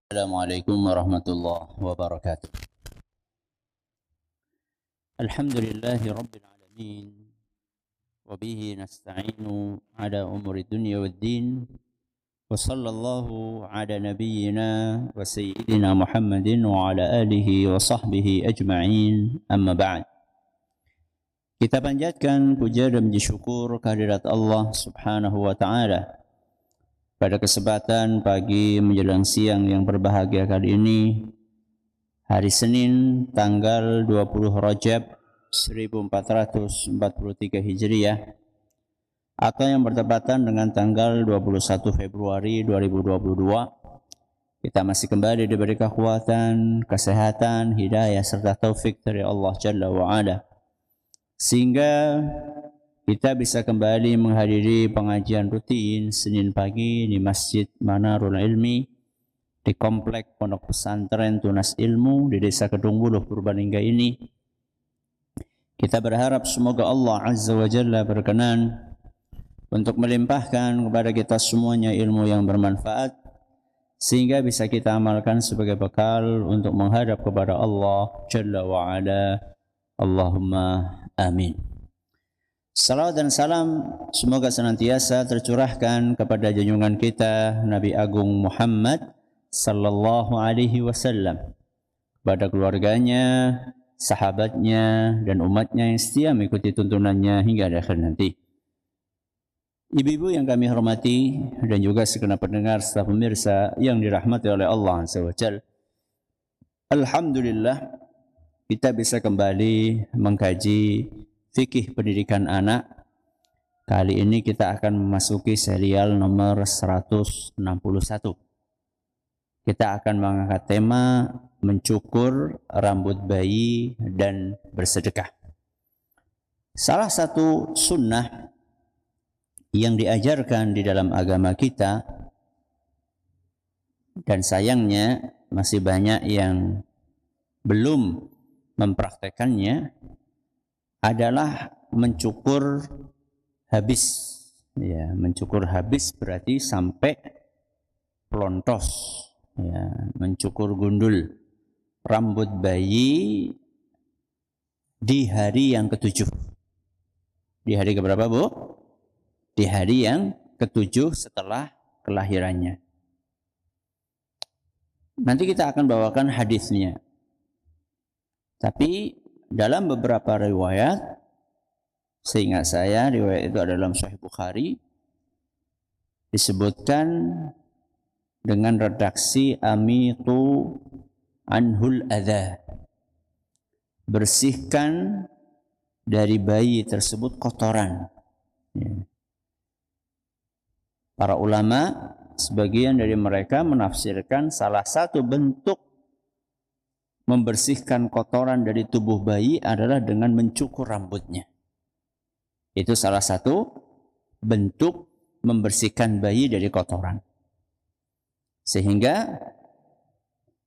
Assalamualaikum warahmatullahi wabarakatuh. Alhamdulillahi rabbil alamin. Wa bihi nasta'inu ala umuri dunya waddin. Wa sallallahu ala nabiyyina wa sayyidina Muhammadin wa ala alihi wa sahbihi ajma'in. Amma ba'd. Kita panjatkan puja dan puji syukur kehadirat Allah Subhanahu wa taala. Pada kesempatan pagi menjelang siang yang berbahagia kali ini, hari Senin tanggal 20 Rajab 1443 Hijriah, atau yang bertepatan dengan tanggal 21 Februari 2022, kita masih kembali diberi kekuatan, kesehatan, hidayah serta taufik dari Allah Jalla wa'ala, sehingga kita bisa kembali menghadiri pengajian rutin Senin pagi di Masjid Manarul Ilmi di Komplek Pondok Pesantren Tunas Ilmu di Desa Kedung Buluh, Purbalingga ini. Kita berharap semoga Allah Azza wa Jalla berkenan untuk melimpahkan kepada kita semuanya ilmu yang bermanfaat, sehingga bisa kita amalkan sebagai bekal untuk menghadap kepada Allah Jalla wa Ala. Allahumma amin. Salawat dan salam semoga senantiasa tercurahkan kepada junjungan kita Nabi Agung Muhammad sallallahu alaihi wasallam, kepada keluarganya, sahabatnya, dan umatnya yang setia mengikuti tuntunannya hingga akhir nanti. Ibu-ibu yang kami hormati dan juga segenap pendengar serta pemirsa yang dirahmati oleh Allah Azza wa Jalla. Alhamdulillah kita bisa kembali mengkaji fikih pendidikan anak. Kali ini kita akan memasuki serial nomor 161. Kita akan mengangkat tema mencukur rambut bayi dan bersedekah. Salah satu sunnah yang diajarkan di dalam agama kita, dan sayangnya masih banyak yang belum mempraktekannya, adalah mencukur habis. Ya, mencukur habis berarti sampai pelontos. Ya, mencukur gundul rambut bayi di hari yang ketujuh. Di hari keberapa, Bu? Di hari yang ketujuh setelah kelahirannya. Nanti kita akan bawakan hadisnya. Tapi dalam beberapa riwayat, seingat saya riwayat itu adalah dalam Sahih Bukhari, disebutkan dengan redaksi amitu anhul adha, bersihkan dari bayi tersebut kotoran. Para ulama, sebagian dari mereka menafsirkan salah satu bentuk membersihkan kotoran dari tubuh bayi adalah dengan mencukur rambutnya. Itu salah satu bentuk membersihkan bayi dari kotoran. Sehingga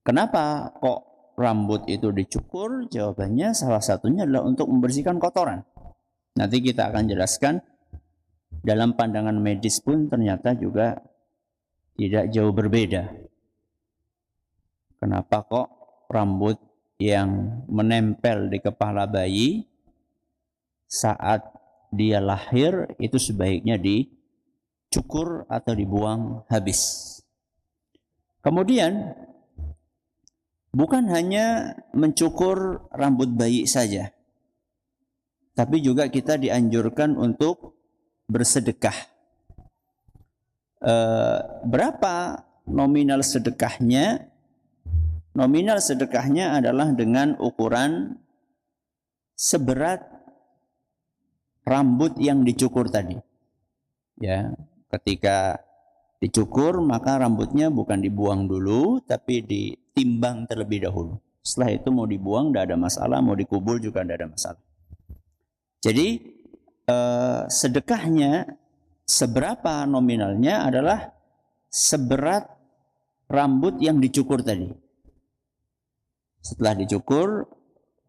kenapa kok rambut itu dicukur? Jawabannya salah satunya adalah untuk membersihkan kotoran. Nanti kita akan jelaskan, dalam pandangan medis pun ternyata juga tidak jauh berbeda. Kenapa kok rambut yang menempel di kepala bayi saat dia lahir itu sebaiknya dicukur atau dibuang habis. Kemudian bukan hanya mencukur rambut bayi saja, tapi juga kita dianjurkan untuk bersedekah. Berapa nominal sedekahnya? Nominal sedekahnya adalah dengan ukuran seberat rambut yang dicukur tadi. Ya, ketika dicukur maka rambutnya bukan dibuang dulu, tapi ditimbang terlebih dahulu. Setelah itu mau dibuang tidak ada masalah, mau dikubur juga tidak ada masalah. Jadi sedekahnya seberapa nominalnya adalah seberat rambut yang dicukur tadi. Setelah dicukur,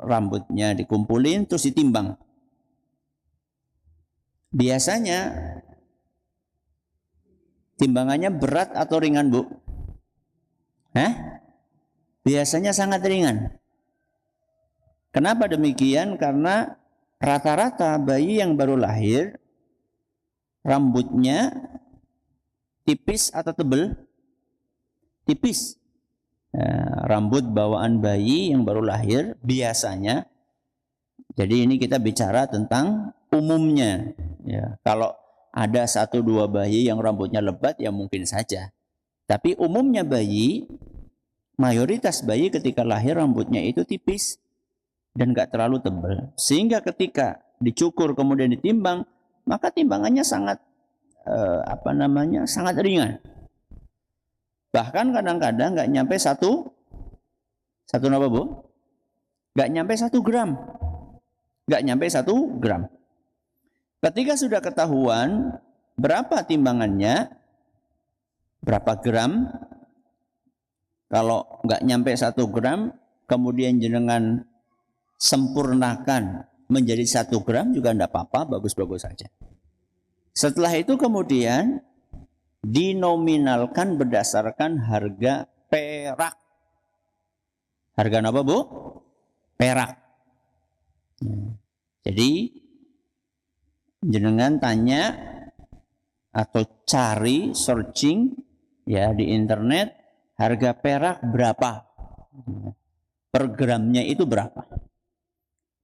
rambutnya dikumpulin terus ditimbang. Biasanya timbangannya berat atau ringan, Bu? Hah? biasanya sangat ringan. Kenapa demikian? Karena rata-rata bayi yang baru lahir rambutnya tipis atau tebal? Tipis. Rambut bawaan bayi yang baru lahir biasanya. Jadi ini kita bicara tentang umumnya. Ya, kalau ada 1-2 bayi yang rambutnya lebat ya mungkin saja. Tapi umumnya bayi, mayoritas bayi ketika lahir rambutnya itu tipis dan gak terlalu tebal. Sehingga ketika dicukur kemudian ditimbang, maka timbangannya sangat sangat ringan. Bahkan kadang-kadang gak nyampe satu apa Bu? Gak nyampe 1 gram. Gak nyampe 1 gram. Ketika sudah ketahuan berapa timbangannya, berapa gram, kalau nggak nyampe 1 gram, kemudian jenengan sempurnakan menjadi 1 gram juga enggak apa-apa, bagus-bagus saja. Setelah itu kemudian dinominalkan berdasarkan harga perak. Harga apa Bu? Perak. Jadi jenengan tanya atau cari searching ya di internet harga perak berapa, per gramnya itu berapa.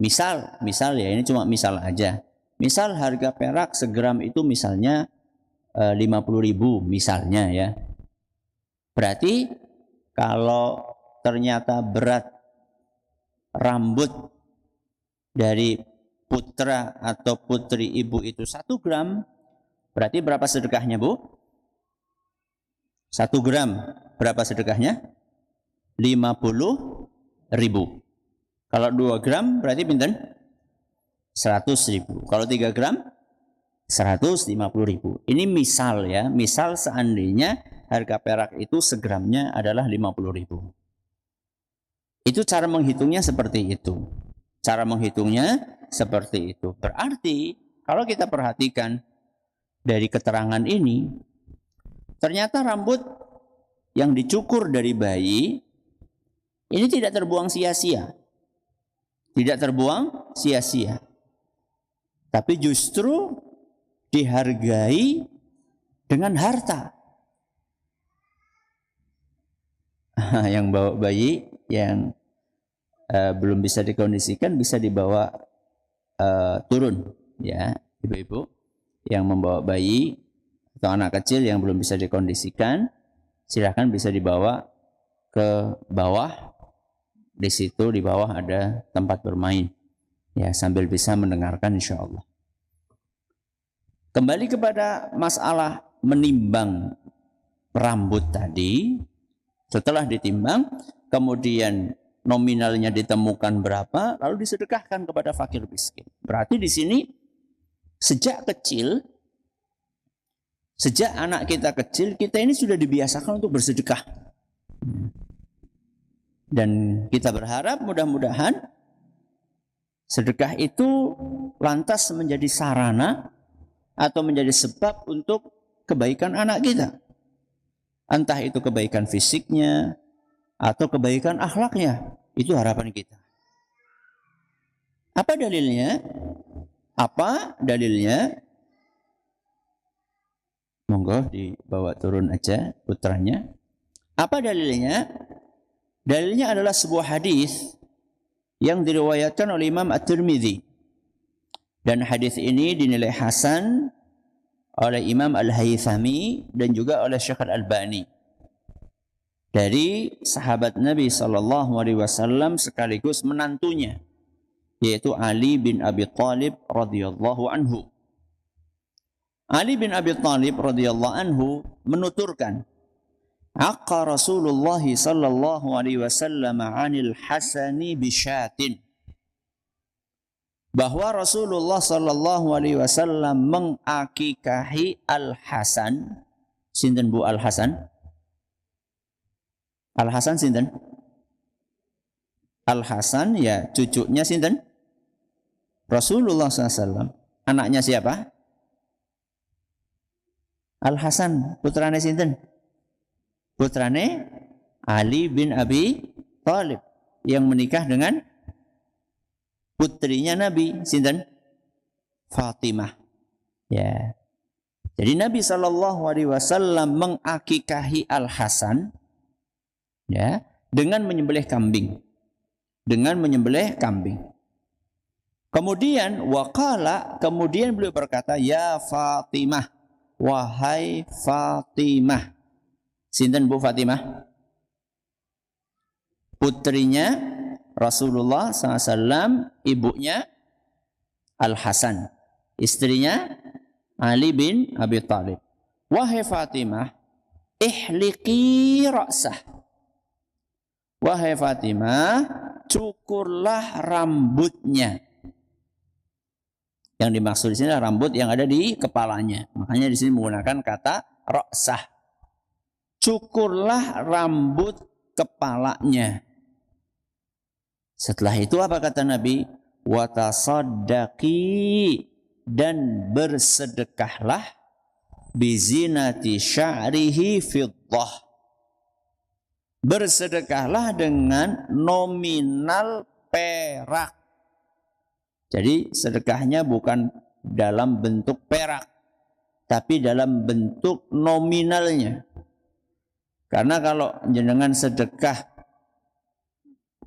Misal ya, ini cuma misal aja. Misal harga perak segram itu misalnya 50.000 misalnya ya. Berarti kalau ternyata berat rambut dari putra atau putri ibu itu 1 gram, berarti berapa sedekahnya Bu? 1 gram, berapa sedekahnya? 50.000. Kalau 2 gram berarti pinten? 100.000. Kalau 3 gram? 150.000. Ini misal ya, misal seandainya harga perak itu segramnya adalah 50.000. Itu cara menghitungnya seperti itu. Cara menghitungnya seperti itu. Berarti kalau kita perhatikan dari keterangan ini, ternyata rambut yang dicukur dari bayi ini tidak terbuang sia-sia. Tidak terbuang sia-sia. Tapi justru dihargai dengan harta. Yang bawa bayi yang belum bisa dikondisikan bisa dibawa turun ya, ibu-ibu yang membawa bayi atau anak kecil yang belum bisa dikondisikan, silakan bisa dibawa ke bawah. Di situ di bawah ada tempat bermain ya, sambil bisa mendengarkan insyaallah. Kembali kepada masalah menimbang rambut tadi, setelah ditimbang kemudian nominalnya ditemukan berapa, lalu disedekahkan kepada fakir miskin. Berarti di sini sejak kecil, sejak anak kita kecil, kita ini sudah dibiasakan untuk bersedekah. Dan kita berharap mudah-mudahan sedekah itu lantas menjadi sarana atau menjadi sebab untuk kebaikan anak kita. Entah itu kebaikan fisiknya atau kebaikan akhlaknya. Itu harapan kita. Apa dalilnya? Apa dalilnya? Monggo dibawa turun aja putranya. Apa dalilnya? Dalilnya adalah sebuah hadis yang diriwayatkan oleh Imam At-Tirmidzi. Dan hadis ini dinilai hasan oleh Imam Al-Haythami dan juga oleh Syekh Al-Albani. Dari sahabat Nabi SAW sekaligus menantunya, yaitu Ali bin Abi Thalib radhiyallahu anhu. Ali bin Abi Thalib radhiyallahu anhu menuturkan, "Aqqa Rasulullah sallallahu alaihi wasallam 'anil Hasani bisyatin." Bahwa Rasulullah sallallahu alaihi wasallam mengakikahi Al-Hasan. Sinten Bu Al-Hasan? Al-Hasan sinten? Al-Hasan ya cucunya sinten? Rasulullah SAW. Anaknya siapa? Al-Hasan. Putrane sinten? Putrane Ali bin Abi Thalib yang menikah dengan putrinya Nabi, sinten? Fatimah. Ya. Jadi Nabi SAW mengakikahi Al-Hasan ya, dengan menyembelih kambing. Kemudian kemudian beliau berkata, ya Fatimah, wahai Fatimah. Sinten Bu Fatimah? Putrinya Rasulullah SAW, ibunya Al-Hasan, istrinya Ali bin Abi Thalib. Wahai Fatimah, ihliqi ra'sah. Wahai Fatimah, cukurlah rambutnya. Yang dimaksud di sini adalah rambut yang ada di kepalanya. Makanya di sini menggunakan kata ra'sah. Cukurlah rambut kepalanya. Setelah itu apa kata Nabi? Wa tasaddaqi, dan bersedekahlah bizinati sya'rihi fiddah. Bersedekahlah dengan nominal perak. Jadi sedekahnya bukan dalam bentuk perak, tapi dalam bentuk nominalnya. Karena kalau jenengan sedekah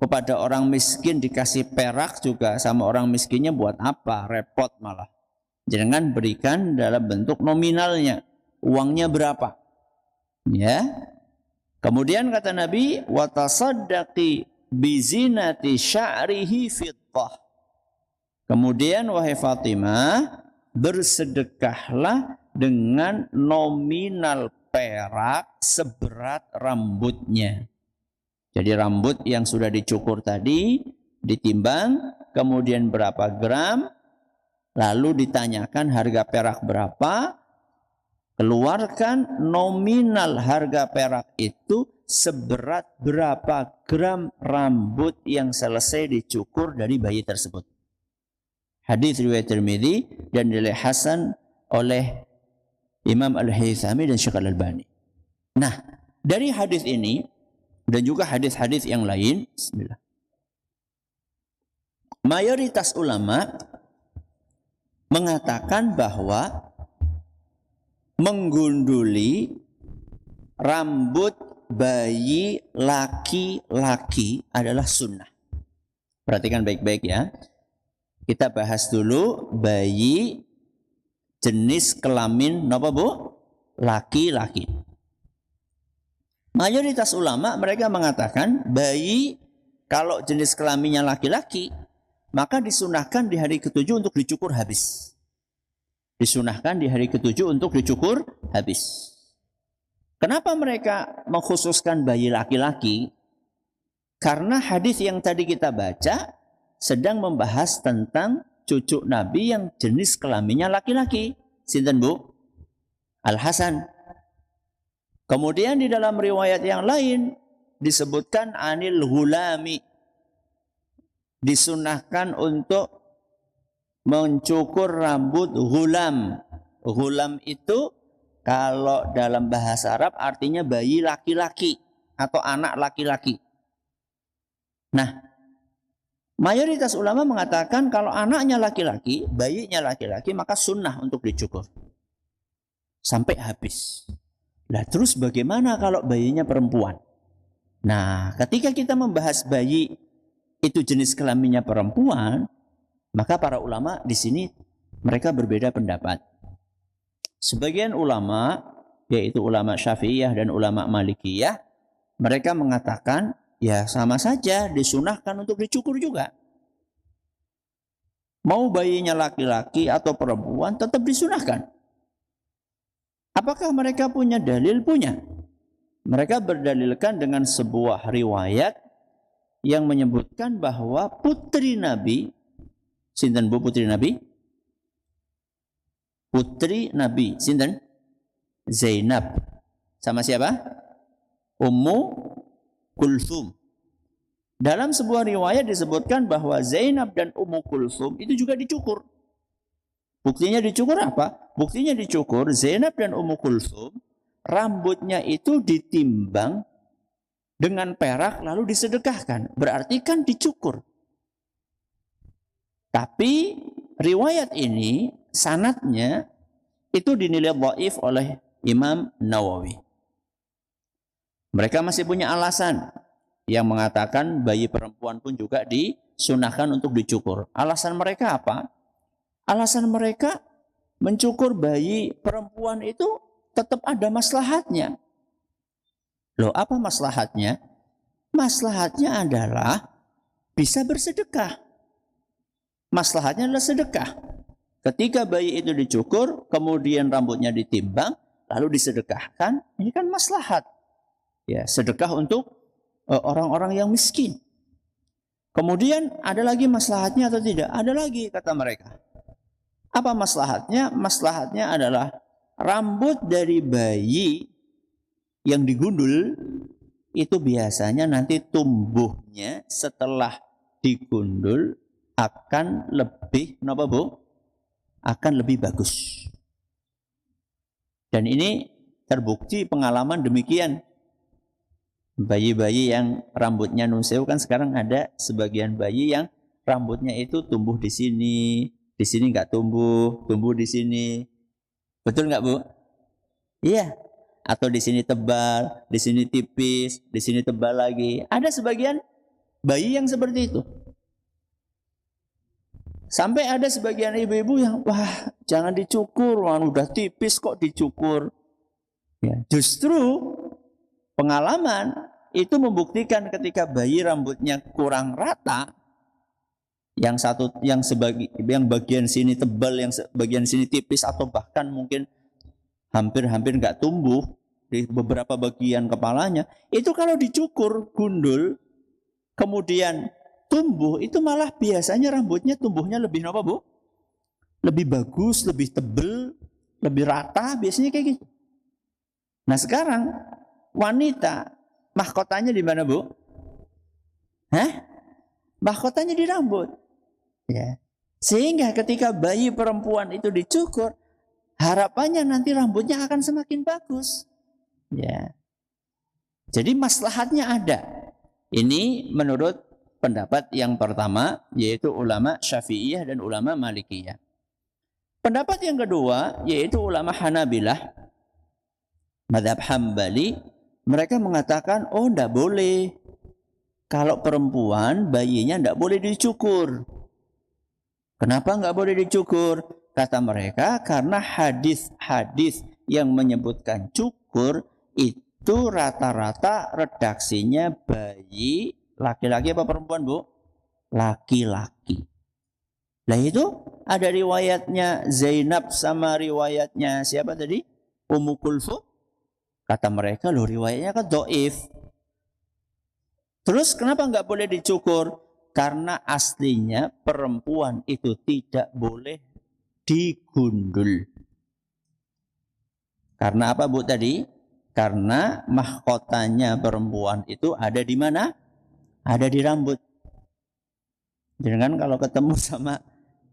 kepada orang miskin dikasih perak juga sama orang miskinnya buat apa? Repot malah. Jenengan berikan dalam bentuk nominalnya. Uangnya berapa? Ya. Kemudian kata Nabi, wa tasaddaqi bizinati sya'rihi fiddah. Kemudian wahai Fatimah, bersedekahlah dengan nominal perak seberat rambutnya. Jadi rambut yang sudah dicukur tadi ditimbang, kemudian berapa gram, lalu ditanyakan harga perak berapa, keluarkan nominal harga perak itu seberat berapa gram rambut yang selesai dicukur dari bayi tersebut. Hadis riwayat Tirmidzi dan dinilai hasan oleh Imam Al-Haythami dan Syekh Al-Albani. Nah, dari hadis ini dan juga hadis-hadis yang lain, bismillah, mayoritas ulama mengatakan bahwa menggunduli rambut bayi laki-laki adalah sunnah. Perhatikan baik-baik ya. Kita bahas dulu bayi jenis kelamin napa Bu? Laki-laki. Mayoritas ulama mereka mengatakan bayi kalau jenis kelaminnya laki-laki maka disunahkan di hari ketujuh untuk dicukur habis. Disunahkan di hari ketujuh untuk dicukur habis. Kenapa mereka mengkhususkan bayi laki-laki? Karena hadis yang tadi kita baca sedang membahas tentang cucu Nabi yang jenis kelaminnya laki-laki. Sinten Bu? Al-Hasan. Kemudian di dalam riwayat yang lain disebutkan anil hulami. Disunahkan untuk mencukur rambut hulam. Hulam itu kalau dalam bahasa Arab artinya bayi laki-laki atau anak laki-laki. Nah, mayoritas ulama mengatakan kalau anaknya laki-laki, bayinya laki-laki, maka sunnah untuk dicukur sampai habis. Nah, terus bagaimana kalau bayinya perempuan? Nah, ketika kita membahas bayi itu jenis kelaminnya perempuan, maka para ulama di sini mereka berbeda pendapat. Sebagian ulama, yaitu ulama Syafi'iyah dan ulama Malikiyah, mereka mengatakan ya sama saja disunahkan untuk dicukur juga. Mau bayinya laki-laki atau perempuan tetap disunahkan. Apakah mereka punya dalil? Punya. Mereka berdalilkan dengan sebuah riwayat yang menyebutkan bahwa putri Nabi, sinten Bu putri Nabi? Putri Nabi, sinten? Zainab. Sama siapa? Ummu Kulthum. Dalam sebuah riwayat disebutkan bahwa Zainab dan Ummu Kulthum itu juga dicukur. Buktinya dicukur apa? Buktinya dicukur Zainab dan Ummu Kulthum, rambutnya itu ditimbang dengan perak lalu disedekahkan. Berarti kan dicukur. Tapi riwayat ini sanadnya itu dinilai dhaif oleh Imam Nawawi. Mereka masih punya alasan yang mengatakan bayi perempuan pun juga disunahkan untuk dicukur. Alasan mereka apa? Alasan mereka mencukur bayi perempuan itu tetap ada maslahatnya. Loh, apa maslahatnya? Maslahatnya adalah bisa bersedekah. Maslahatnya adalah sedekah. Ketika bayi itu dicukur, kemudian rambutnya ditimbang, lalu disedekahkan, ini kan maslahat. Ya, sedekah untuk orang-orang yang miskin. Kemudian ada lagi maslahatnya atau tidak? Ada lagi kata mereka. Apa maslahatnya? Maslahatnya adalah rambut dari bayi yang digundul itu biasanya nanti tumbuhnya setelah digundul akan lebih kenapa Bu? Akan lebih bagus. Dan ini terbukti pengalaman demikian. Bayi-bayi yang rambutnya nunsew kan sekarang ada sebagian bayi yang rambutnya itu tumbuh di sini nggak tumbuh, tumbuh di sini. Betul nggak Bu? Iya. Atau di sini tebal, di sini tipis, di sini tebal lagi. Ada sebagian bayi yang seperti itu. Sampai ada sebagian ibu-ibu yang, wah jangan dicukur, wah udah tipis kok dicukur. Ya, justru pengalaman itu membuktikan ketika bayi rambutnya kurang rata, yang bagian sini tebal, yang bagian sini tipis, atau bahkan mungkin hampir nggak tumbuh di beberapa bagian kepalanya, itu kalau dicukur, gundul, kemudian tumbuh, itu malah biasanya rambutnya tumbuhnya lebih apa Bu? Lebih bagus, lebih tebal, lebih rata, biasanya kayak gitu. Nah sekarang wanita mahkotanya di mana Bu? Mahkotanya di rambut. Ya. Sehingga ketika bayi perempuan itu dicukur, harapannya nanti rambutnya akan semakin bagus. Ya. Jadi maslahatnya ada. Ini menurut pendapat yang pertama, yaitu ulama Syafi'iyah dan ulama Malikiyah. Pendapat yang kedua, yaitu ulama Hanabilah, mazhab Hambali, mereka mengatakan, oh enggak boleh. Kalau perempuan, bayinya enggak boleh dicukur. Kenapa enggak boleh dicukur? Kata mereka, karena hadis-hadis yang menyebutkan cukur, itu rata-rata redaksinya bayi laki-laki apa perempuan Bu? Laki-laki. Nah itu ada riwayatnya Zainab sama riwayatnya siapa tadi? Ummu Kulthum. Kata mereka loh riwayatnya kan dhaif. Terus kenapa nggak boleh dicukur? Karena aslinya perempuan itu tidak boleh digundul. Karena apa Bu tadi? Karena mahkotanya perempuan itu ada di mana? Ada di rambut. Jangan kalau ketemu sama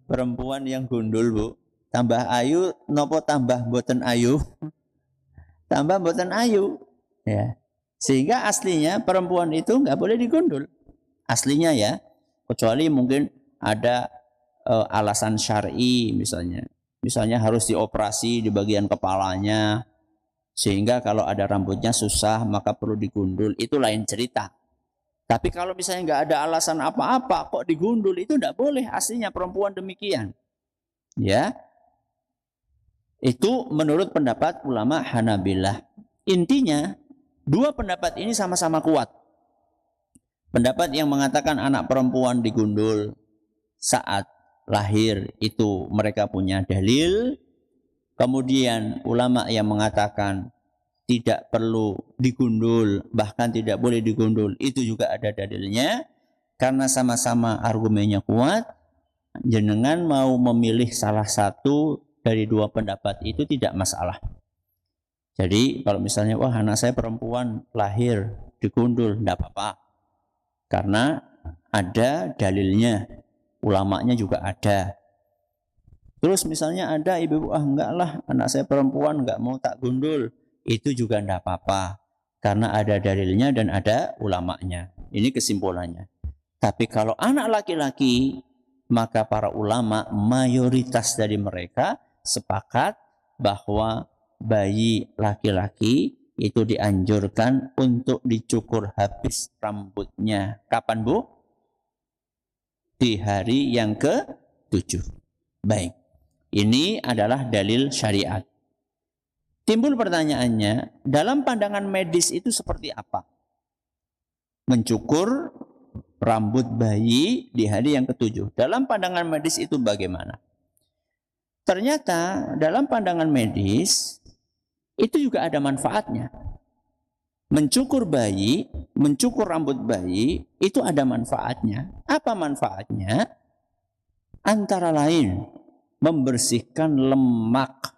perempuan yang gundul Bu, tambah ayu, nopo tambah mboten ayu? Tambah mboten ayu. Ya. Sehingga aslinya perempuan itu nggak boleh digundul. Aslinya ya. Kecuali mungkin ada alasan syar'i misalnya. Misalnya harus dioperasi di bagian kepalanya. Sehingga kalau ada rambutnya susah maka perlu digundul. Itu lain cerita. Tapi kalau misalnya nggak ada alasan apa-apa kok digundul, itu tidak boleh, aslinya perempuan demikian. Ya, itu menurut pendapat ulama Hanabilah. Intinya dua pendapat ini sama-sama kuat. Pendapat yang mengatakan anak perempuan digundul saat lahir itu mereka punya dalil. Kemudian ulama yang mengatakan tidak perlu digundul, bahkan tidak boleh digundul, itu juga ada dalilnya. Karena sama-sama argumennya kuat, jenengan mau memilih salah satu dari dua pendapat itu tidak masalah. Jadi kalau misalnya, wah anak saya perempuan lahir digundul, tidak apa-apa. Karena ada dalilnya, ulamanya juga ada. Terus misalnya ada ibu, enggak lah anak saya perempuan enggak mau tak gundul, itu juga tidak apa-apa. Karena ada dalilnya dan ada ulamanya. Ini kesimpulannya. Tapi kalau anak laki-laki, maka para ulama mayoritas dari mereka sepakat bahwa bayi laki-laki itu dianjurkan untuk dicukur habis rambutnya. Kapan, Bu? Di hari yang ke-7. Baik. Ini adalah dalil syariat. Timbul pertanyaannya, dalam pandangan medis itu seperti apa? Mencukur rambut bayi di hari yang ke-7. Dalam pandangan medis itu bagaimana? Ternyata dalam pandangan medis itu juga ada manfaatnya. Mencukur bayi, mencukur rambut bayi itu ada manfaatnya. Apa manfaatnya? Antara lain membersihkan lemak,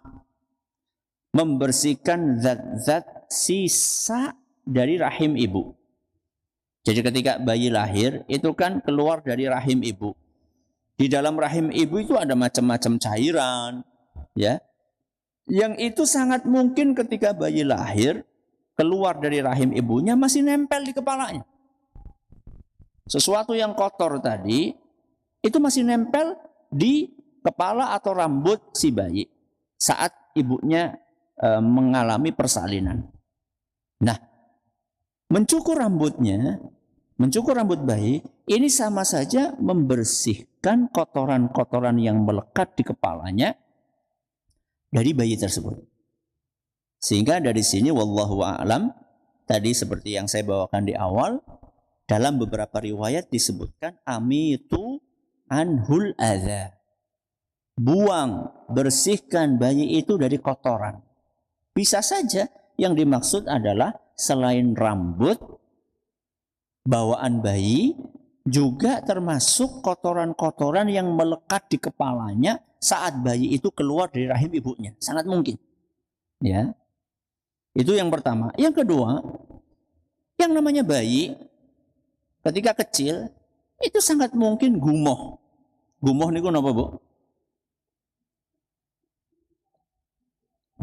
membersihkan zat-zat sisa dari rahim ibu. Jadi ketika bayi lahir itu kan keluar dari rahim ibu. Di dalam rahim ibu itu ada macam-macam cairan, ya. Yang itu sangat mungkin ketika bayi lahir keluar dari rahim ibunya masih nempel di kepalanya. Sesuatu yang kotor tadi itu masih nempel di kepala atau rambut si bayi saat ibunya mengalami persalinan. Nah, mencukur rambutnya, mencukur rambut bayi, ini sama saja membersihkan kotoran-kotoran yang melekat di kepalanya dari bayi tersebut. Sehingga dari sini wallahu a'lam, tadi seperti yang saya bawakan di awal, dalam beberapa riwayat disebutkan amitu anhul adza. Buang, bersihkan bayi itu dari kotoran. Bisa saja yang dimaksud adalah selain rambut, bawaan bayi juga termasuk kotoran-kotoran yang melekat di kepalanya saat bayi itu keluar dari rahim ibunya. Sangat mungkin. Ya. Itu yang pertama. Yang kedua, yang namanya bayi ketika kecil itu sangat mungkin gumoh. Gumoh niku napa, Bu?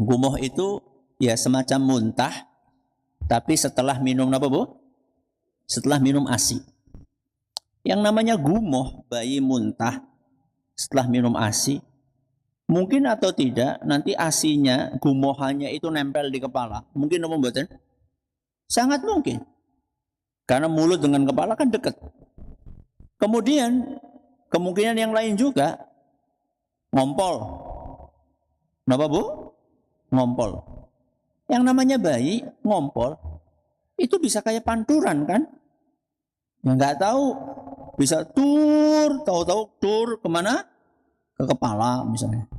Gumoh itu ya semacam muntah, tapi setelah minum apa, Bu? Setelah minum ASI. Yang namanya gumoh, bayi muntah setelah minum ASI, mungkin atau tidak nanti ASInya, gumohannya itu nempel di kepala. Mungkin apa mboten? Sangat mungkin. Karena mulut dengan kepala kan dekat. Kemudian kemungkinan yang lain juga ngompol. Kenapa, Bu? Ngompol. Yang namanya bayi ngompol itu bisa kayak panturan kan? Ya nggak tahu, bisa tahu-tahu tur kemana? Ke kepala misalnya.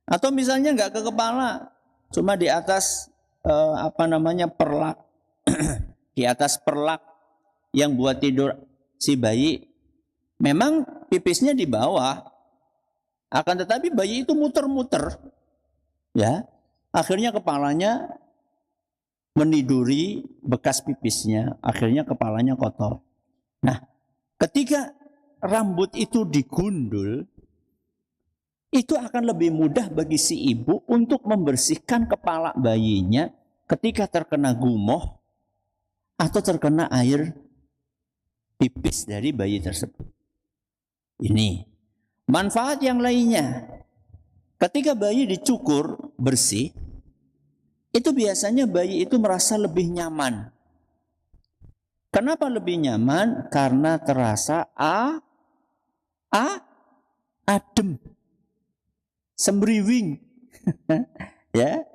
Atau misalnya nggak ke kepala, cuma di atas perlak, di atas perlak yang buat tidur si bayi. Memang pipisnya di bawah, akan tetapi bayi itu muter-muter. Ya, akhirnya kepalanya meniduri bekas pipisnya, akhirnya kepalanya kotor. Nah, ketika rambut itu digundul, itu akan lebih mudah bagi si ibu untuk membersihkan kepala bayinya ketika terkena gumoh atau terkena air pipis dari bayi tersebut. Ini manfaat yang lainnya. Ketika bayi dicukur bersih, itu biasanya bayi itu merasa lebih nyaman. Kenapa lebih nyaman? Karena terasa adem, semriwing. Ya,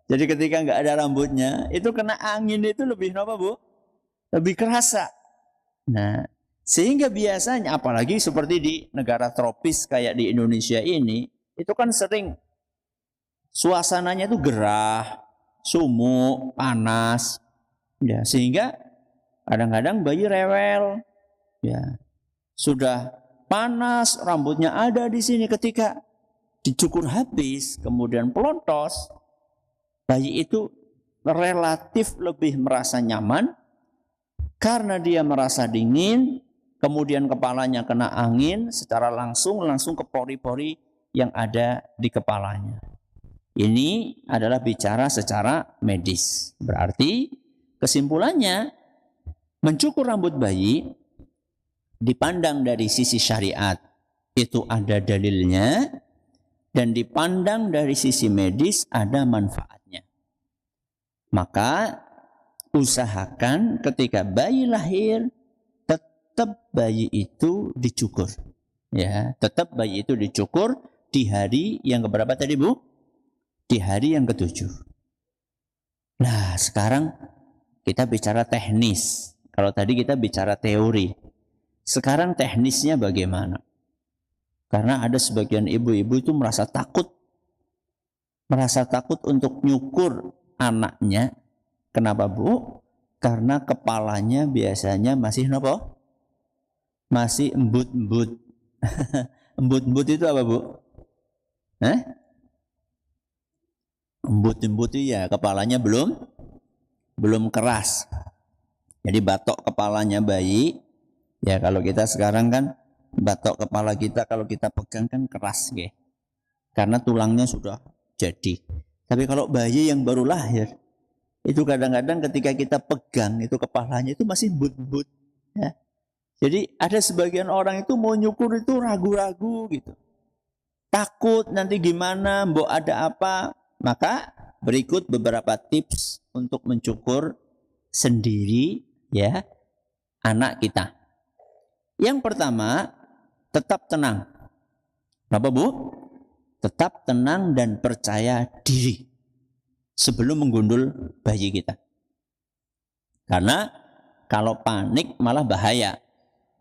jadi ketika nggak ada rambutnya, itu kena angin itu lebih apa, Bu? Lebih kerasa. Nah, sehingga biasanya, apalagi seperti di negara tropis kayak di Indonesia ini, itu kan sering suasananya itu gerah, sumuk, panas, ya, sehingga kadang-kadang bayi rewel, ya, sudah panas, rambutnya ada di sini, ketika dicukur habis, kemudian pelontos, bayi itu relatif lebih merasa nyaman karena dia merasa dingin, kemudian kepalanya kena angin secara langsung ke pori-pori yang ada di kepalanya. Ini adalah bicara secara medis. Berarti Kesimpulannya, mencukur rambut bayi dipandang dari sisi syariat itu ada dalilnya, dan dipandang dari sisi medis ada manfaatnya. Maka usahakan ketika bayi lahir tetap bayi itu dicukur. Ya, tetap bayi itu dicukur di hari yang keberapa tadi, Bu? Di hari yang ke-7. Nah, sekarang kita bicara teknis. Kalau tadi kita bicara teori. Sekarang teknisnya bagaimana? Karena ada sebagian ibu-ibu itu merasa takut untuk nyukur anaknya. Kenapa, Bu? Karena kepalanya biasanya masih apa? Masih embut-embut. Embut-embut itu apa, Bu? Embut-embut itu ya kepalanya belum keras. Jadi batok kepalanya bayi, ya kalau kita sekarang kan batok kepala kita kalau kita pegang kan keras, ya. Karena tulangnya sudah jadi. Tapi kalau bayi yang baru lahir, itu kadang-kadang ketika kita pegang itu kepalanya itu masih embut-embut, ya. Jadi ada sebagian orang itu mau nyukur itu ragu-ragu gitu. Takut nanti gimana, mbok ada apa. Maka berikut beberapa tips untuk mencukur sendiri ya anak kita. Yang pertama, tetap tenang. Kenapa, Bu? Tetap tenang dan percaya diri sebelum menggundul bayi kita. Karena kalau panik malah bahaya.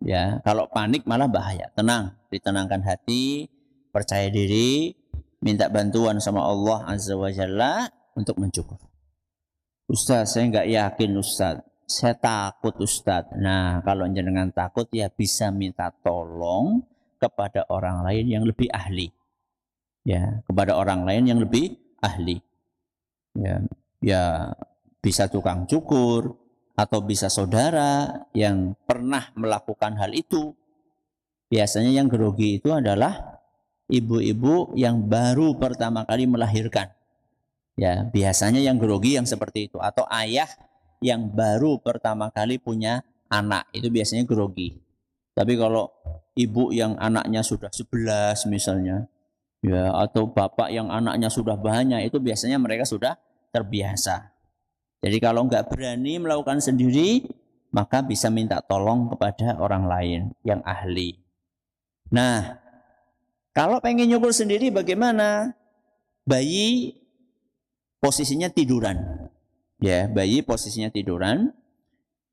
Ya, kalau panik malah bahaya. Tenang, ditenangkan hati, percaya diri, minta bantuan sama Allah Azza wa Jalla untuk mencukur. Ustaz, saya nggak yakin Ustaz. Saya takut Ustaz. Nah, kalau jenengan takut ya bisa minta tolong kepada orang lain yang lebih ahli. Ya, kepada orang lain yang lebih ahli. Ya bisa tukang cukur atau bisa saudara yang pernah melakukan hal itu. Biasanya yang grogi itu adalah ibu-ibu yang baru pertama kali melahirkan. Ya, biasanya yang grogi yang seperti itu, atau ayah yang baru pertama kali punya anak, itu biasanya grogi. Tapi kalau ibu yang anaknya sudah 11 misalnya, ya, atau bapak yang anaknya sudah banyak, itu biasanya mereka sudah terbiasa. Jadi kalau nggak berani melakukan sendiri, maka bisa minta tolong kepada orang lain yang ahli. Nah, kalau pengen nyukur sendiri bagaimana? Bayi posisinya tiduran. Ya, bayi posisinya tiduran.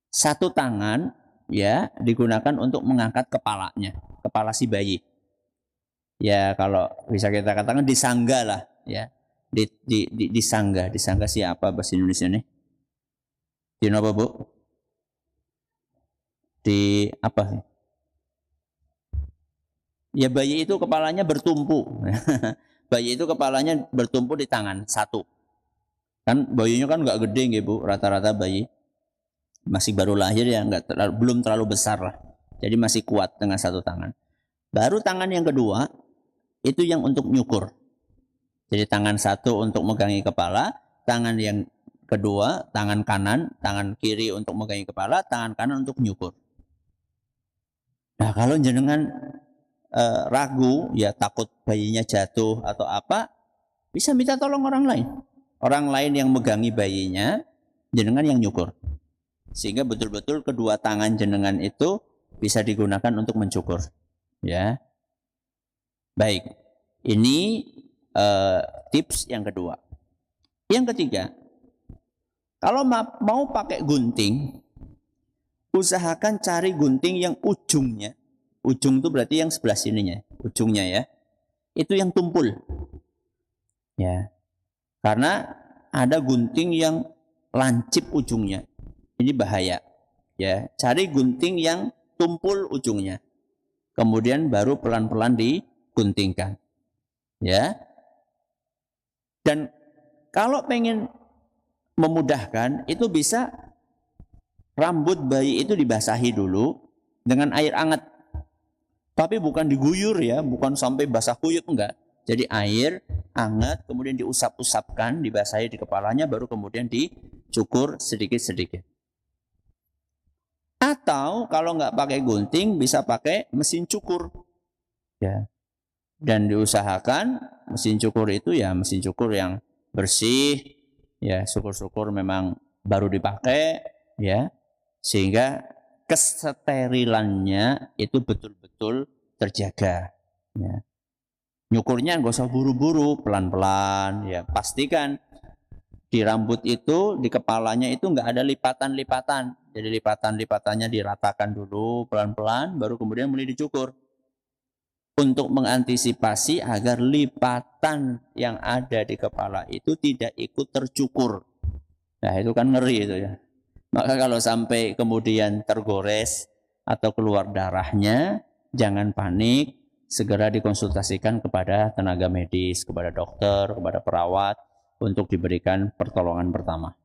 Satu tangan ya digunakan untuk mengangkat kepalanya, kepala si bayi. Ya, kalau bisa kita katakan disangga lah, ya. Disangga siapa bahasa Indonesia nih? Di apa, Bu? Di apa? Ya, bayi itu kepalanya bertumpu. Bayi itu kepalanya bertumpu di tangan satu. Kan bayinya kan nggak gede, nggih, Bu. Rata-rata bayi masih baru lahir ya, belum terlalu besar lah. Jadi masih kuat dengan satu tangan. Baru tangan yang kedua itu yang untuk nyukur. Jadi tangan satu untuk megangi kepala, tangan yang kedua, tangan kanan, tangan kiri untuk megangi kepala, tangan kanan untuk nyukur. Nah, kalau jenengan ragu, ya takut bayinya jatuh atau apa, bisa minta tolong orang lain. Orang lain yang megangi bayinya, jenengan yang nyukur. Sehingga betul-betul kedua tangan jenengan itu bisa digunakan untuk mencukur. Ya, baik. Ini tips yang kedua. Yang ketiga, kalau mau pakai gunting, usahakan cari gunting yang ujungnya. Ujung itu berarti yang sebelah sininya, ujungnya ya. Itu yang tumpul. Ya. Karena ada gunting yang lancip ujungnya. Ini bahaya. Ya, cari gunting yang tumpul ujungnya. Kemudian baru pelan-pelan diguntingkan. Ya. Dan kalau pengen memudahkan, itu bisa rambut bayi itu dibasahi dulu dengan air hangat. Tapi bukan diguyur ya, bukan sampai basah kuyup, enggak. Jadi air hangat kemudian diusap-usapkan, dibasahi di kepalanya, baru kemudian cukur sedikit-sedikit. Atau kalau nggak pakai gunting bisa pakai mesin cukur. Ya. Dan diusahakan mesin cukur itu ya mesin cukur yang bersih, ya syukur-syukur memang baru dipakai, ya sehingga kesterilannya itu betul-betul terjaga. Ya. Nyukurnya nggak usah buru-buru, pelan-pelan, ya pastikan di rambut itu, di kepalanya itu nggak ada lipatan-lipatan. Jadi lipatan-lipatannya diratakan dulu pelan-pelan, baru kemudian mulai dicukur. Untuk mengantisipasi agar lipatan yang ada di kepala itu tidak ikut tercukur. Nah itu kan ngeri itu ya. Maka kalau sampai kemudian tergores atau keluar darahnya, jangan panik, segera dikonsultasikan kepada tenaga medis, kepada dokter, kepada perawat untuk diberikan pertolongan pertama.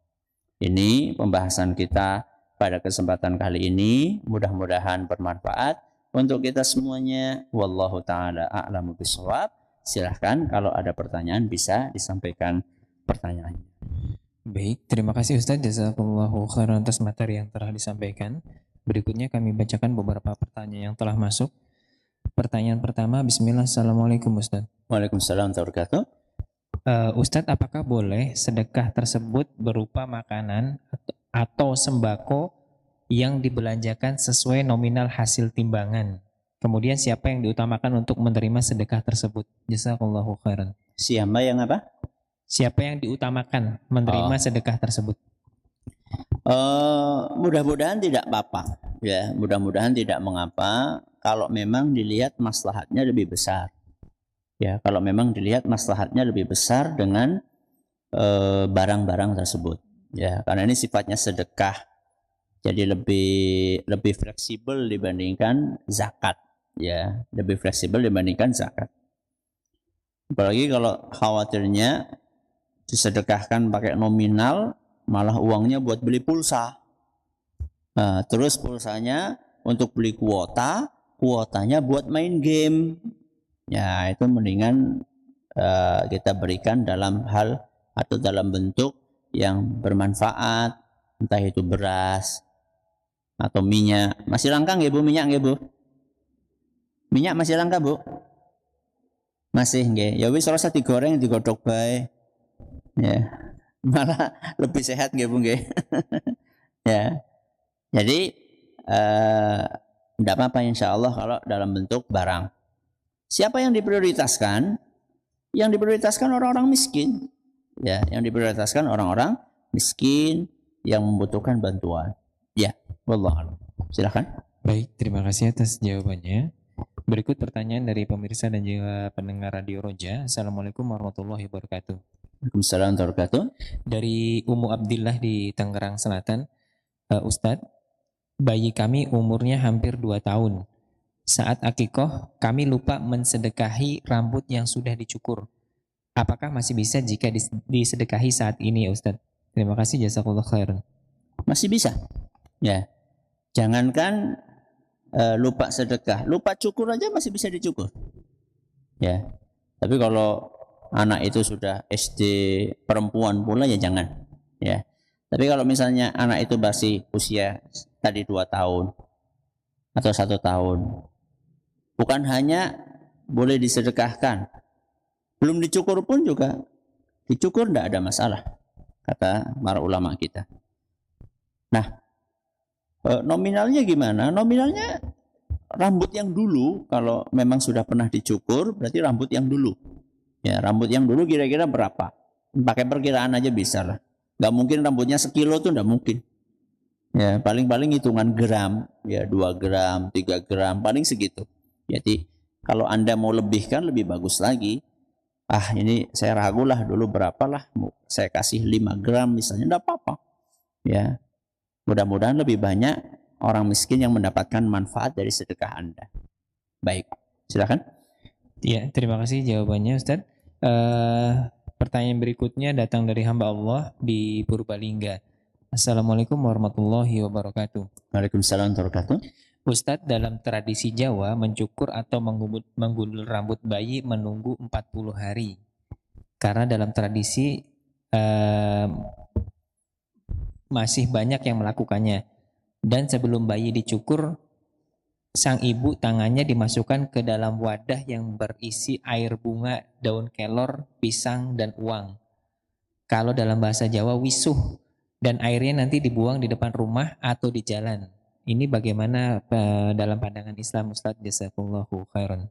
Ini pembahasan kita pada kesempatan kali ini, mudah-mudahan bermanfaat untuk kita semuanya. Wallahu ta'ala a'lamu bishawab. Silahkan kalau ada pertanyaan bisa disampaikan pertanyaannya. Baik, terima kasih Ustaz. Jazakallahu khairan atas materi yang telah disampaikan. Berikutnya kami bacakan beberapa pertanyaan yang telah masuk. Pertanyaan pertama, Bismillah, Assalamualaikum Ustaz. Waalaikumsalam warahmatullahi wabarakatuh. Ustadz, apakah boleh sedekah tersebut berupa makanan atau sembako yang dibelanjakan sesuai nominal hasil timbangan? Kemudian siapa yang diutamakan untuk menerima sedekah tersebut? Jazakallahu khairan. Siapa yang apa? Siapa yang diutamakan menerima sedekah tersebut? Mudah-mudahan tidak apa-apa. Ya, mudah-mudahan tidak mengapa kalau memang dilihat maslahatnya lebih besar. Ya, kalau memang dilihat maslahatnya lebih besar dengan barang-barang tersebut. Ya, karena ini sifatnya sedekah, jadi lebih fleksibel dibandingkan zakat. Ya, lebih fleksibel dibandingkan zakat. Apalagi kalau khawatirnya disedekahkan pakai nominal, malah uangnya buat beli pulsa. Nah, terus pulsanya untuk beli kuota, kuotanya buat main game. Ya, itu mendingan kita berikan dalam hal atau dalam bentuk yang bermanfaat, entah itu beras atau minyak. Masih langka nggih Bu minyak nggih Bu? Minyak masih langka Bu? Masih nggih. Ya wis rasa digoreng digodhog bae. Ya. Malah lebih sehat nggih Bu nggih. Ya. Jadi tidak apa-apa insyaallah kalau dalam bentuk barang. Siapa yang diprioritaskan? Yang diprioritaskan orang-orang miskin. Ya, yang diprioritaskan orang-orang miskin yang membutuhkan bantuan. Ya, wallahu a'lam. Silakan. Baik, terima kasih atas jawabannya. Berikut pertanyaan dari pemirsa dan juga pendengar Radio Roja. Assalamualaikum warahmatullahi wabarakatuh. Waalaikumsalam warahmatullahi wabarakatuh. Dari Umu Abdillah di Tangerang Selatan. Ustadz, bayi kami umurnya hampir 2 tahun. Saat akikoh, kami lupa mensedekahi rambut yang sudah dicukur. Apakah masih bisa jika disedekahi saat ini ya Ustadz? Terima kasih, jazakallah khairan. Masih bisa. Ya. Jangankan lupa sedekah, lupa cukur aja masih bisa dicukur. Ya. Tapi kalau anak itu sudah SD perempuan pula ya jangan. Ya. Tapi kalau misalnya anak itu masih usia tadi 2 tahun atau 1 tahun, bukan hanya boleh disedekahkan, belum dicukur pun juga dicukur tidak ada masalah, kata para ulama kita. Nah, nominalnya gimana? Nominalnya rambut yang dulu, kalau memang sudah pernah dicukur, berarti rambut yang dulu. Ya, rambut yang dulu kira-kira berapa? Pakai perkiraan aja bisa lah. Gak mungkin rambutnya sekilo tuh, gak mungkin. Ya, paling-paling hitungan gram, ya 2 gram, 3 gram, paling segitu. Jadi kalau Anda mau lebihkan lebih bagus lagi. Ini saya ragu lah dulu berapalah, saya kasih 5 gram misalnya, enggak apa-apa. Ya. Mudah-mudahan lebih banyak orang miskin yang mendapatkan manfaat dari sedekah Anda. Baik, silakan. Ya, terima kasih jawabannya Ustadz. Pertanyaan berikutnya datang dari hamba Allah di Purbalingga. Assalamualaikum warahmatullahi wabarakatuh. Waalaikumsalam warahmatullahi wabarakatuh. Ustadz, dalam tradisi Jawa, mencukur atau menggundul rambut bayi menunggu 40 hari. Karena dalam tradisi masih banyak yang melakukannya. Dan sebelum bayi dicukur, sang ibu tangannya dimasukkan ke dalam wadah yang berisi air bunga, daun kelor, pisang, dan uang. Kalau dalam bahasa Jawa wisuh, dan airnya nanti dibuang di depan rumah atau di jalan. Ini bagaimana dalam pandangan Islam, Ustadz? Jazakumullahu khairan.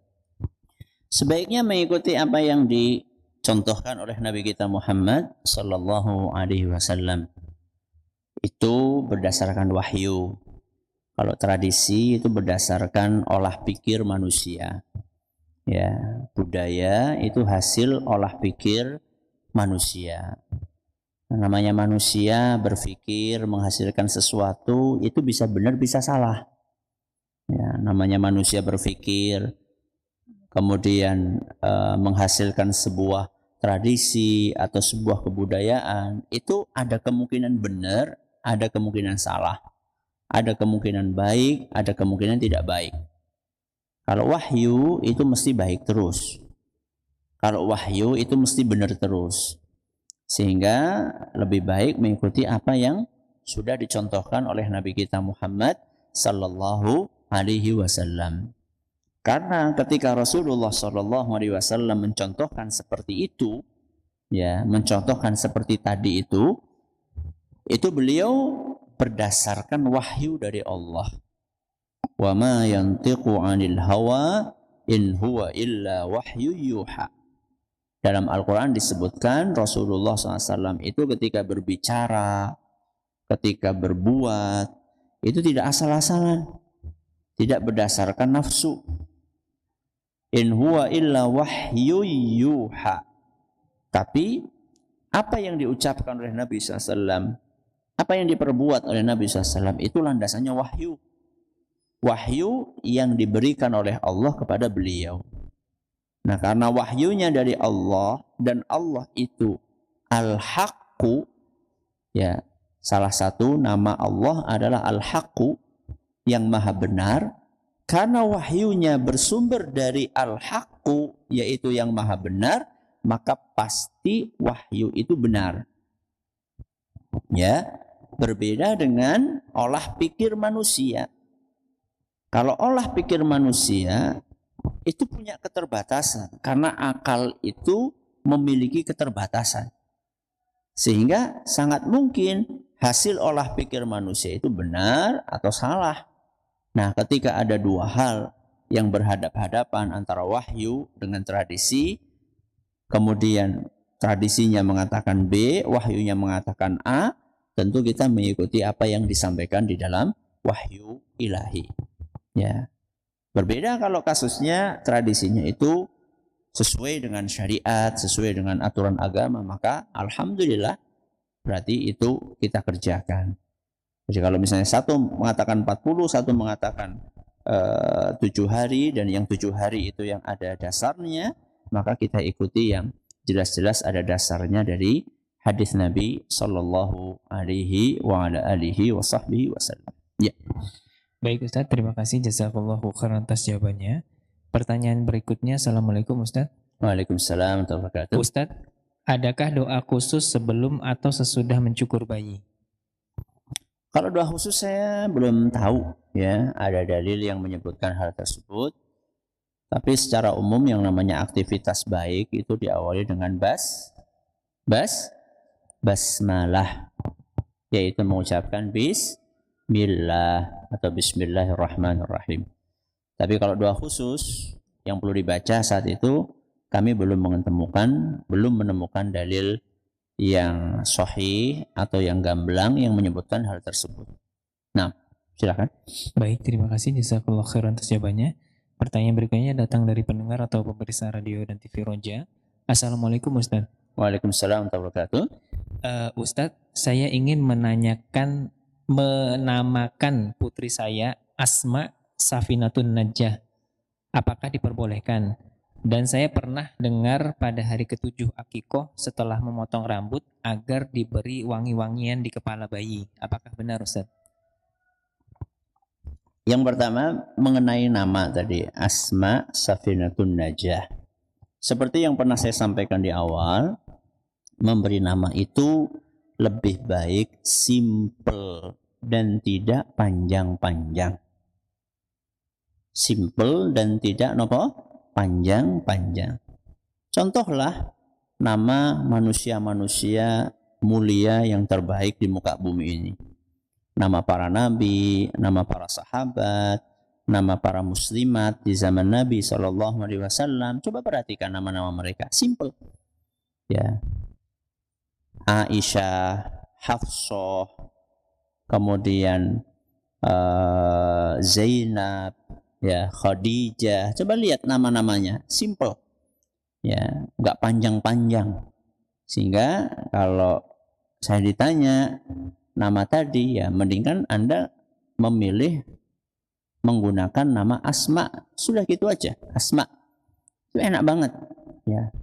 Sebaiknya mengikuti apa yang dicontohkan oleh Nabi kita Muhammad sallallahu alaihi wasallam. Itu berdasarkan wahyu. Kalau tradisi itu berdasarkan olah pikir manusia. Ya, budaya itu hasil olah pikir manusia. Namanya manusia berpikir menghasilkan sesuatu itu bisa benar bisa salah. Ya, namanya manusia berpikir kemudian menghasilkan sebuah tradisi atau sebuah kebudayaan, itu ada kemungkinan benar, ada kemungkinan salah, ada kemungkinan baik, ada kemungkinan tidak baik. Kalau wahyu itu mesti baik terus, kalau wahyu itu mesti benar terus, sehingga lebih baik mengikuti apa yang sudah dicontohkan oleh Nabi kita Muhammad sallallahu alaihi wasallam. Karena ketika Rasulullah Shallallahu Alaihi Wasallam mencontohkan seperti itu, ya, mencontohkan seperti tadi itu beliau berdasarkan wahyu dari Allah. Wa ma yantiqu 'anil hawa in huwa illa wahyu yuha. Dalam Al-Quran disebutkan Rasulullah SAW itu ketika berbicara, ketika berbuat, itu tidak asal-asalan, tidak berdasarkan nafsu. In huwa illa wahyu yuha. Tapi apa yang diucapkan oleh Nabi SAW, apa yang diperbuat oleh Nabi SAW itu landasannya wahyu. Wahyu yang diberikan oleh Allah kepada beliau. Nah, karena wahyunya dari Allah dan Allah itu Al-Haqqu, ya, salah satu nama Allah adalah Al-Haqqu, yang maha benar. Karena wahyunya bersumber dari Al-Haqqu, yaitu yang maha benar, maka pasti wahyu itu benar. Ya, berbeda dengan olah pikir manusia. Kalau olah pikir manusia itu punya keterbatasan, karena akal itu memiliki keterbatasan. Sehingga sangat mungkin hasil olah pikir manusia itu benar atau salah. Nah, ketika ada dua hal yang berhadap-hadapan antara wahyu dengan tradisi, kemudian tradisinya mengatakan B, wahyunya mengatakan A, tentu kita mengikuti apa yang disampaikan di dalam wahyu ilahi. Ya. Berbeda kalau kasusnya tradisinya itu sesuai dengan syariat, sesuai dengan aturan agama, maka alhamdulillah berarti itu kita kerjakan. Jadi kalau misalnya satu mengatakan 40, satu mengatakan 7 hari, dan yang 7 hari itu yang ada dasarnya, maka kita ikuti yang jelas-jelas ada dasarnya dari hadis Nabi sallallahu alaihi wa ala alihi wa sahbihi wasallam. Ya. Baik Ustadz, terima kasih jazakallahu khairan atas jawabannya. Pertanyaan berikutnya, Assalamualaikum Ustadz. Waalaikumsalam warahmatullahi wabarakatuh. Ustadz, adakah doa khusus sebelum atau sesudah mencukur bayi? Kalau doa khusus saya belum tahu, ya, ada dalil yang menyebutkan hal tersebut. Tapi secara umum yang namanya aktivitas baik itu diawali dengan basmalah, yaitu mengucapkan bismillah atau bismillahirrahmanirrahim. Tapi kalau doa khusus yang perlu dibaca saat itu, kami belum menemukan dalil yang sahih atau yang gamblang yang menyebutkan hal tersebut. Nah, silakan. Baik, terima kasih jazakallahu khairan atas jawabannya. Pertanyaan berikutnya datang dari pendengar atau pemirsa radio dan TV Roja. Assalamualaikum Ustaz. Waalaikumsalam warahmatullahi wabarakatuh. Ustaz, saya ingin menamakan putri saya Asma Safinatun Najah. Apakah diperbolehkan? Dan saya pernah dengar pada hari ke-7 akikoh setelah memotong rambut agar diberi wangi-wangian di kepala bayi. Apakah benar Ustaz? Yang pertama mengenai nama tadi, Asma Safinatun Najah. Seperti yang pernah saya sampaikan di awal, memberi nama itu lebih baik simple dan tidak panjang-panjang. Simple dan tidak panjang-panjang. Contohlah nama manusia-manusia mulia yang terbaik di muka bumi ini. Nama para nabi, nama para sahabat, nama para muslimat di zaman Nabi SAW. Coba perhatikan nama-nama mereka. Simple. Ya. Aisyah, Hafsah, kemudian Zainab, ya, Khadijah. Coba lihat nama-namanya. Simple. Ya, enggak panjang-panjang. Sehingga kalau saya ditanya nama tadi, ya mendingan Anda memilih menggunakan nama Asma. Sudah gitu aja, Asma. Itu enak banget, ya.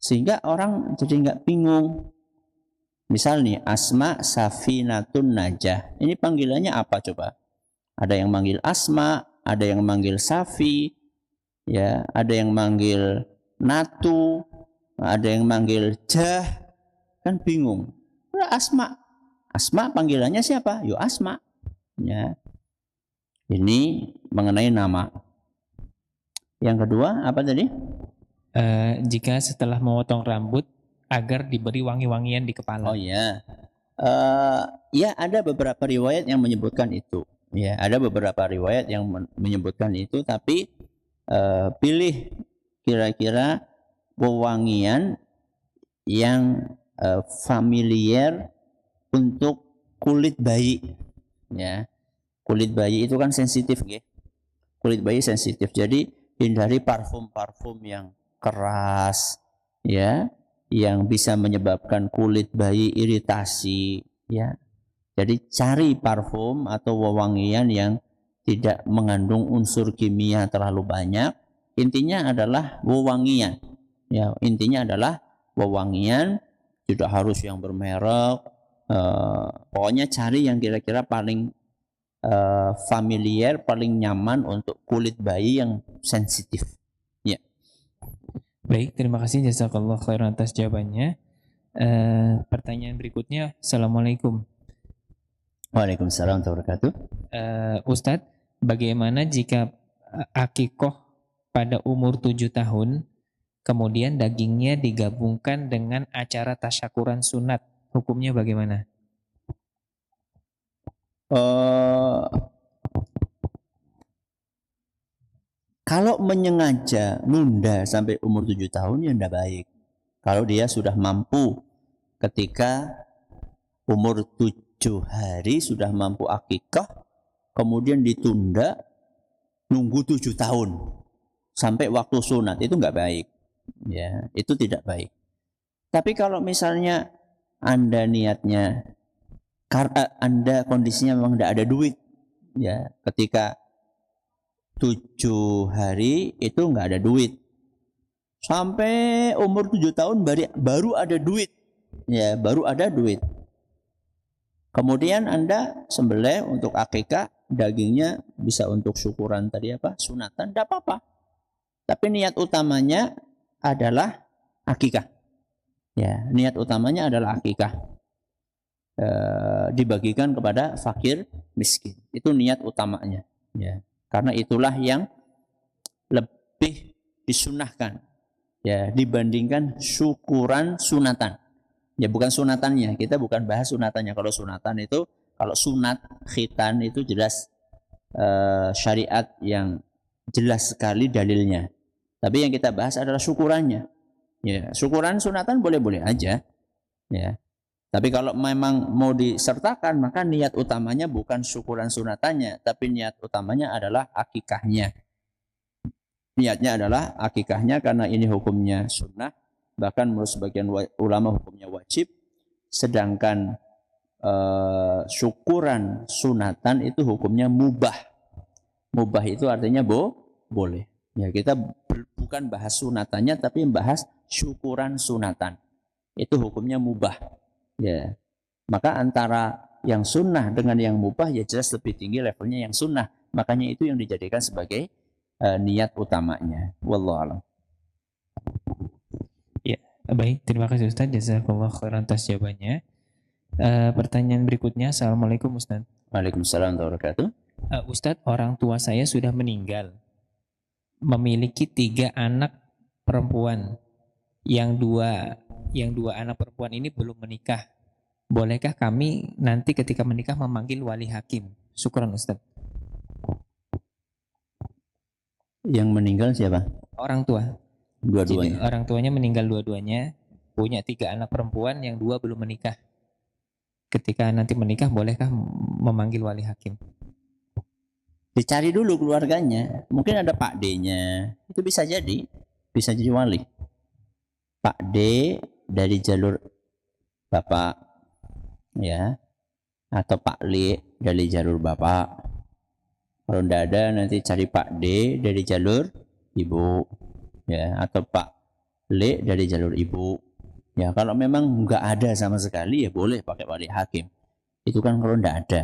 Sehingga orang jadi nggak bingung. Misal nih, Asma Safinatun Najah. Ini panggilannya apa coba? Ada yang manggil Asma, ada yang manggil Safi, ya, ada yang manggil Natu, ada yang manggil Jah. Kan bingung. Asma. Asma panggilannya siapa? Yo Asma. Ya. Ini mengenai nama. Yang kedua apa tadi? Jika setelah memotong rambut agar diberi wangi-wangian di kepala. Oh ya, ya ada beberapa riwayat yang menyebutkan itu. Ya, ada beberapa riwayat yang menyebutkan itu. Tapi pilih kira-kira wewangian yang familiar untuk kulit bayi. Ya, kulit bayi itu kan sensitif, ya. Kulit bayi sensitif. Jadi hindari parfum-parfum yang keras, ya, yang bisa menyebabkan kulit bayi iritasi, ya. Jadi cari parfum atau wewangian yang tidak mengandung unsur kimia terlalu banyak. Intinya adalah wewangian, ya. Intinya adalah wewangian, tidak harus yang bermerek. Pokoknya cari yang kira-kira paling familiar, paling nyaman untuk kulit bayi yang sensitif. Ya. Baik, terima kasih jazakallah khairan atas jawabannya. Pertanyaan berikutnya, Assalamualaikum. Waalaikumsalam warahmatullahi wabarakatuh. Ustadz, bagaimana jika akikoh pada umur 7 tahun, kemudian dagingnya digabungkan dengan acara tasyakuran sunat, hukumnya bagaimana? Kalau menyengaja nunda sampai umur 7 tahun ya tidak baik. Kalau dia sudah mampu ketika umur 7 hari sudah mampu akikah, kemudian ditunda nunggu 7 tahun sampai waktu sunat, itu nggak baik. Ya, itu tidak baik. Tapi kalau misalnya Anda niatnya karena Anda kondisinya memang tidak ada duit, ya, ketika 7 hari itu nggak ada duit, sampai umur 7 tahun baru ada duit, ya, baru ada duit. Kemudian Anda sembelih untuk akikah, dagingnya bisa untuk syukuran tadi apa, sunatan, tidak apa-apa. Tapi niat utamanya adalah akikah. Ya, niat utamanya adalah akikah. Dibagikan kepada fakir miskin. Itu niat utamanya. Ya. Karena itulah yang lebih disunahkan, ya, dibandingkan syukuran sunatan. Ya, bukan sunatannya, kita bukan bahas sunatannya. Kalau sunatan itu, kalau sunat khitan itu jelas syariat yang jelas sekali dalilnya. Tapi yang kita bahas adalah syukurannya. Ya, syukuran sunatan boleh-boleh aja, ya. Tapi kalau memang mau disertakan, maka niat utamanya bukan syukuran sunatannya, tapi niat utamanya adalah akikahnya. Niatnya adalah akikahnya, karena ini hukumnya sunnah, bahkan menurut sebagian ulama hukumnya wajib. Sedangkan syukuran sunatan itu hukumnya mubah. Mubah itu artinya boleh. Ya, kita bukan bahas sunatannya, tapi bahas syukuran sunatan. Itu hukumnya mubah. Ya, maka antara yang sunnah dengan yang mubah ya jelas lebih tinggi levelnya yang sunnah. Makanya itu yang dijadikan sebagai niat utamanya. Wallahu a'lam. Ya, Baik, terima kasih Ustaz. Jazakallah khairan atas jawabannya. Pertanyaan berikutnya, Assalamualaikum Ustaz. Waalaikumsalam warahmatullahi wabarakatuh. Ustadz, orang tua saya sudah meninggal, memiliki 3 anak perempuan, yang dua anak perempuan ini belum menikah. Bolehkah kami nanti ketika menikah memanggil wali hakim? Syukran Ustadz. Yang meninggal siapa? Orang tua. Jadi Dua-duanya. orang tuanya meninggal dua-duanya, punya 3 anak perempuan, yang 2 belum menikah. Ketika nanti menikah, bolehkah memanggil wali hakim? Dicari dulu keluarganya. Mungkin ada Pak D-nya. Itu bisa jadi wali. Pak D dari jalur bapak, ya, atau Pak L dari jalur bapak. Kalau tidak ada, nanti cari Pak D dari jalur ibu, ya, atau Pak L dari jalur ibu. Ya, kalau memang nggak ada sama sekali, ya boleh pakai wali hakim. Itu kan kalau tidak ada.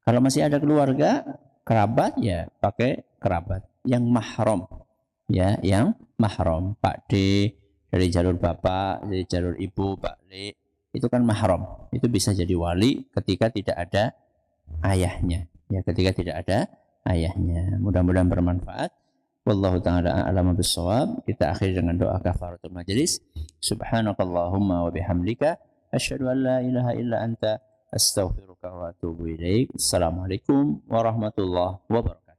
Kalau masih ada keluarga, kerabat, ya pakai kerabat yang mahram, ya, yang mahram. Pak D dari jalur bapak, dari jalur ibu, Pak L, itu kan mahram. Itu bisa jadi wali ketika tidak ada ayahnya. Ya, ketika tidak ada ayahnya. Mudah-mudahan bermanfaat. Wallahu ta'ala a'lam bissawab. Kita akhiri dengan doa kafaratul majlis. Subhanakallahumma wa bihamdika asyhadu an la ilaha illa anta astaghfiruka wa atubu ilaik. Assalamualaikum warahmatullahi wabarakatuh.